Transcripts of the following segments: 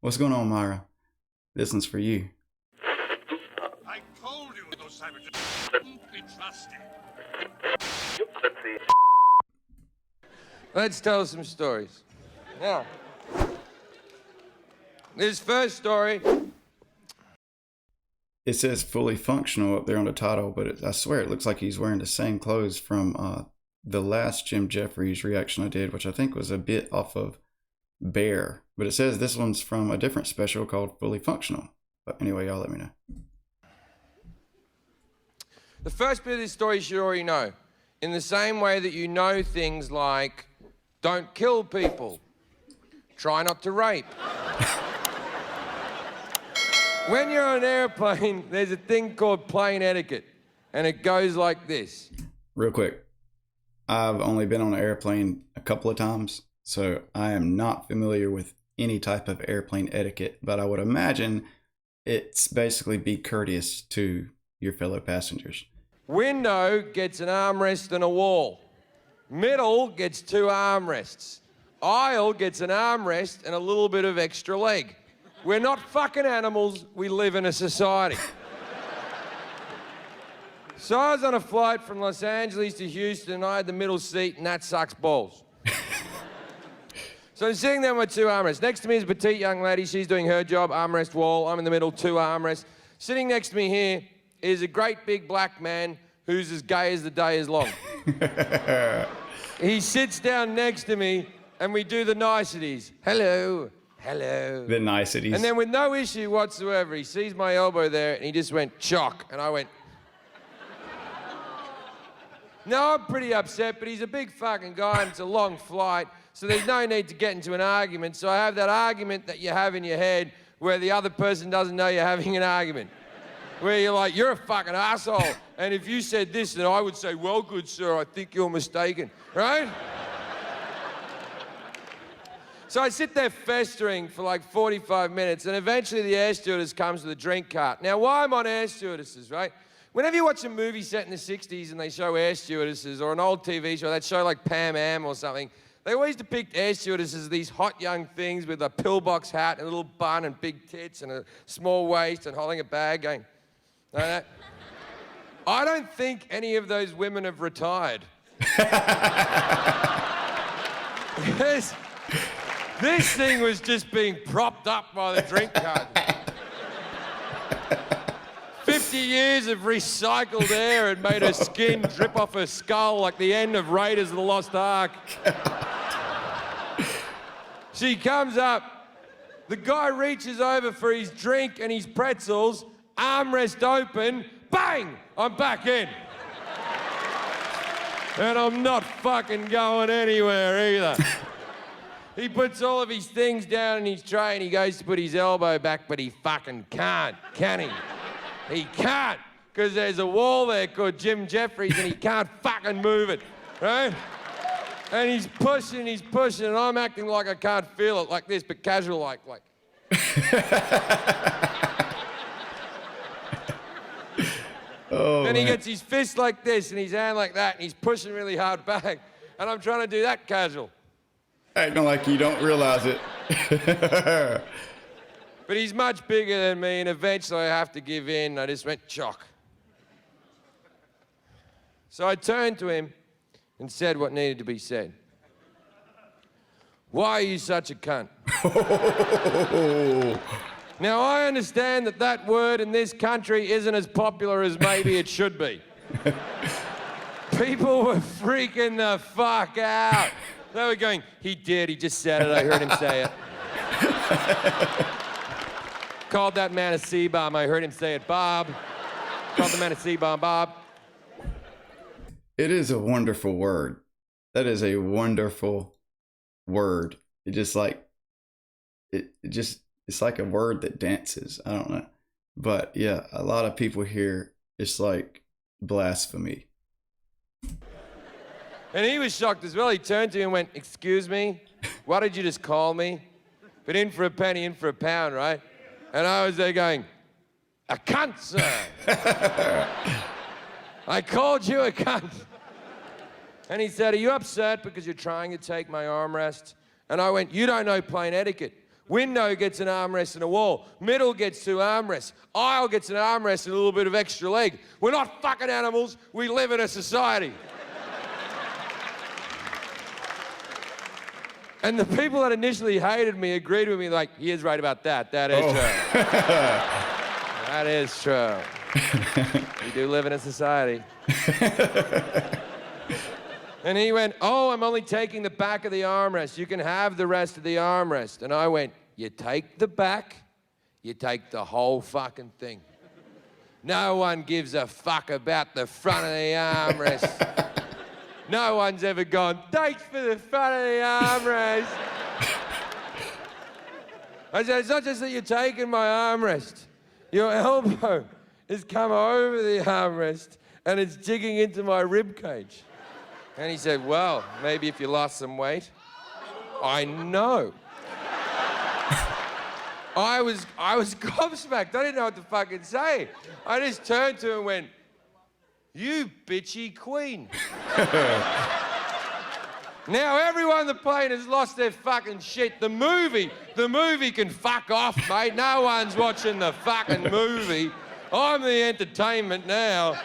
What's going on, Myra? This one's for you. I told you those savages couldn't be trusted. Let's tell some stories. Now, this first story. It says fully functional up there on the title, but I swear it looks like he's wearing the same clothes from the last Jefferies reaction I did, which I think was a bit off of Bear. But it says this one's from a different special called Fully Functional. But anyway, y'all let me know. The first bit of this story you should already know. In the same way that you know things like, don't kill people, try not to rape. When you're on an airplane, there's a thing called plane etiquette, and it goes like this. Real quick, I've only been on an airplane a couple of times, so I am not familiar with any type of airplane etiquette, but I would imagine it's basically be courteous to your fellow passengers. Window gets an armrest and a wall. Middle gets two armrests. Aisle gets an armrest and a little bit of extra leg. We're not fucking animals, we live in a society. So I was on a flight from Los Angeles to Houston and I had the middle seat and that sucks balls. So I'm sitting there with two armrests. Next to me is a petite young lady, she's doing her job, armrest wall, I'm in the middle, two armrests. Sitting next to me here is a great big black man who's as gay as the day is long. He sits down next to me and we do the niceties. Hello. Hello. The niceties. And then with no issue whatsoever, he sees my elbow there and he just went, chock. And I went, no, I'm pretty upset, but he's a big fucking guy and it's a long flight, so there's no need to get into an argument. So I have that argument that you have in your head where the other person doesn't know you're having an argument. Where you're like, you're a fucking asshole. And if you said this, then I would say, well, good sir, I think you're mistaken, right? So I sit there festering for like 45 minutes, and eventually the air stewardess comes with a drink cart. Now, why I'm on air stewardesses, right? Whenever you watch a movie set in the 60s and they show air stewardesses, or an old TV show, that show like Pam Am or something, they always depict air stewardesses as these hot young things with a pillbox hat and a little bun and big tits and a small waist and holding a bag going, like that. I don't think any of those women have retired. Yes. This thing was just being propped up by the drink cart. 50 years of recycled air had made her skin drip off her skull like the end of Raiders of the Lost Ark. She comes up. The guy reaches over for his drink and his pretzels, armrest open, bang! I'm back in. And I'm not fucking going anywhere either. He puts all of his things down in his tray and he goes to put his elbow back, but he fucking can't, can he? He can't, because there's a wall there called Jefferies and he can't fucking move it, right? And he's pushing, and I'm acting like I can't feel it, like this, but casual like. Oh, then he man. gets his fist like this and his hand like that, and he's pushing really hard back, and I'm trying to do that casual. Acting like you don't realize it. But he's much bigger than me, and eventually I have to give in. I just went, chock. So I turned to him and said what needed to be said. Why are you such a cunt? Now, I understand that that word in this country isn't as popular as maybe it should be. People were freaking the fuck out. They were going, he did, he just said it, I heard him say it. Called that man a C-bomb, I heard him say it, Bob. Called the man a C-bomb, Bob. It is a wonderful word. That is a wonderful word. It just like, it's like a word that dances. I don't know. But yeah, a lot of people here, it's like blasphemy. And he was shocked as well. He turned to me and went, excuse me, what did you just call me? But in for a penny, in for a pound, right? And I was there going, a cunt, sir. I called you a cunt. And he said, are you upset because you're trying to take my armrest? And I went, you don't know plane etiquette. Window gets an armrest and a wall. Middle gets 2 armrests. Aisle gets an armrest and a little bit of extra leg. We're not fucking animals. We live in a society. And the people that initially hated me agreed with me, like, he is right about that. That is true. That is true. We do live in a society. And he went, oh, I'm only taking the back of the armrest. You can have the rest of the armrest. And I went, you take the back, you take the whole fucking thing. No one gives a fuck about the front of the armrest. No one's ever gone, thanks for the front of the armrest. I said, it's not just that you're taking my armrest. Your elbow has come over the armrest and it's digging into my rib cage. And he said, well, maybe if you lost some weight. I know. I was gobsmacked. I didn't know what to fucking say. I just turned to him and went, you bitchy queen. Now everyone on the plane has lost their fucking shit. The movie can fuck off, mate. No one's watching the fucking movie. I'm the entertainment now.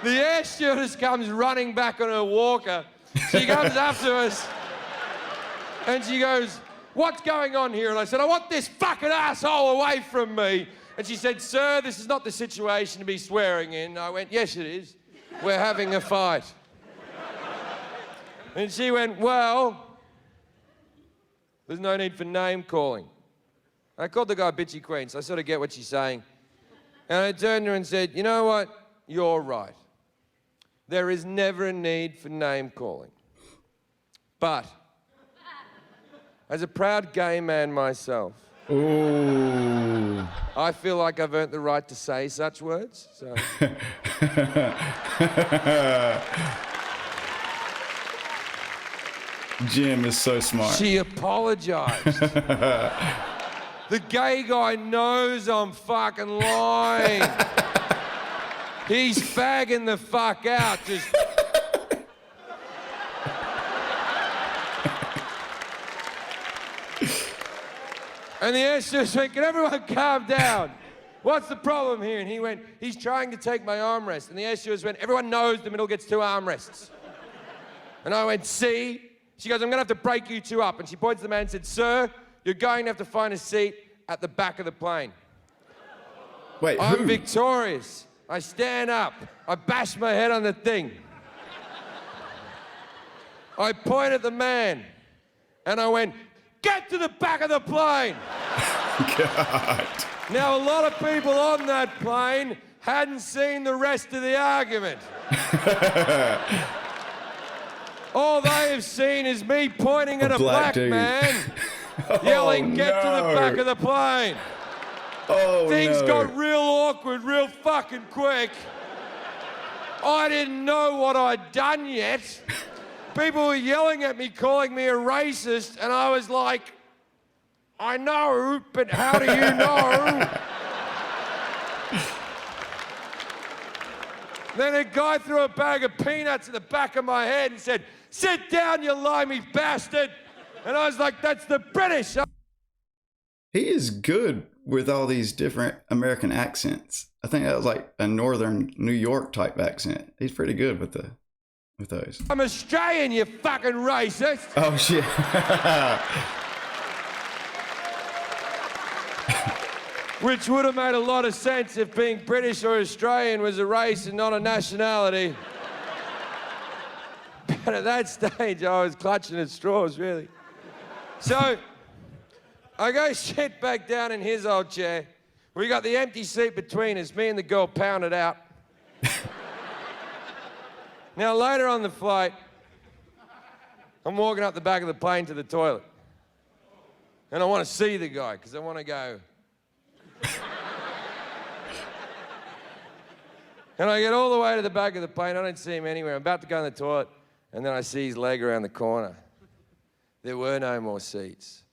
The air stewardess comes running back on her walker. She comes up to us and she goes, what's going on here? And I said, I want this fucking asshole away from me. And she said, sir, this is not the situation to be swearing in. I went, yes, it is. We're having a fight. And she went, well, there's no need for name calling. I called the guy bitchy queen, so I sort of get what she's saying. And I turned to her and said, you know what? You're right. There is never a need for name calling. But, as a proud gay man myself, Ooh. I feel like I've earned the right to say such words, so... Jim is so smart. She apologized. The gay guy knows I'm fucking lying. He's fagging the fuck out, just... And the air stewardess went, can everyone calm down? What's the problem here? And he went, he's trying to take my armrest. And the air stewardess went, everyone knows the middle gets 2 armrests. And I went, see? She goes, I'm gonna have to break you 2 up. And she points to the man and said, sir, you're going to have to find a seat at the back of the plane. Wait, I'm who? victorious. I stand up. I bash my head on the thing. I point at the man. And I went, get to the back of the plane. God. Now, a lot of people on that plane hadn't seen the rest of the argument. All they have seen is me pointing at a black dude. man, yelling, get to the back of the plane. Oh, Things no. got real awkward real fucking quick. I didn't know what I'd done yet. People were yelling at me, calling me a racist, and I was like, I know, but how do you know? Then a guy threw a bag of peanuts at the back of my head and said, sit down, you limey bastard. And I was like, that's the British. He is good with all these different American accents. I think that was like a northern New York type accent. He's pretty good with those. I'm Australian, you fucking racist. Oh shit. Which would have made a lot of sense if being British or Australian was a race and not a nationality. But at that stage, I was clutching at straws, really. So, I go sit back down in his old chair. We got the empty seat between us. Me and the girl pounded out. Now, later on the flight, I'm walking up the back of the plane to the toilet. And I want to see the guy, because I want to go... And I get all the way to the back of the plane. I don't see him anywhere. I'm about to go in the toilet, and then I see his leg around the corner. There were no more seats.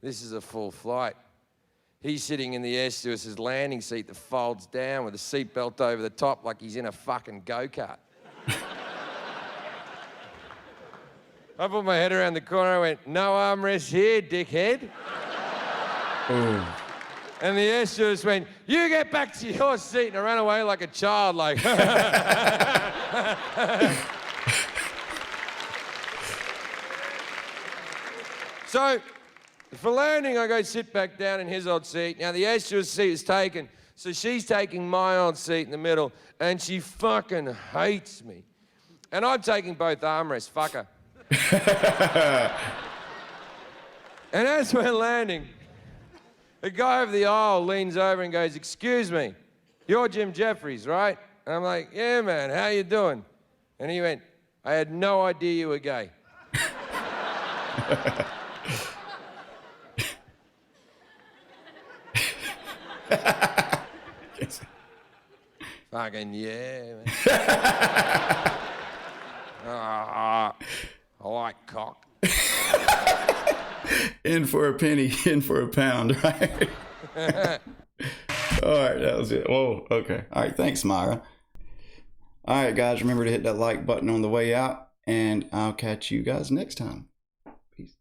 This is a full flight. He's sitting in the air stewardess's landing seat that folds down with a seatbelt over the top like he's in a fucking go-kart. I put my head around the corner. I went, no armrest here, dickhead. Ooh. And the air stewardess went, "You get back to your seat," and I ran away like a child, like. So, for landing, I go sit back down in his old seat. Now, the air stewardess seat is taken, so she's taking my old seat in the middle, and she fucking hates me. And I'm taking both armrests, fuck her. And as we're landing, the guy over the aisle leans over and goes, "Excuse me, you're Jim Jefferies, right?" And I'm like, "Yeah, man, how you doing?" And he went, "I had no idea you were gay." Fucking yeah, man. I like cock. In for a penny, in for a pound, right? All right, that was it. Whoa, okay. All right, thanks, Myra. All right, guys, remember to hit that like button on the way out, and I'll catch you guys next time.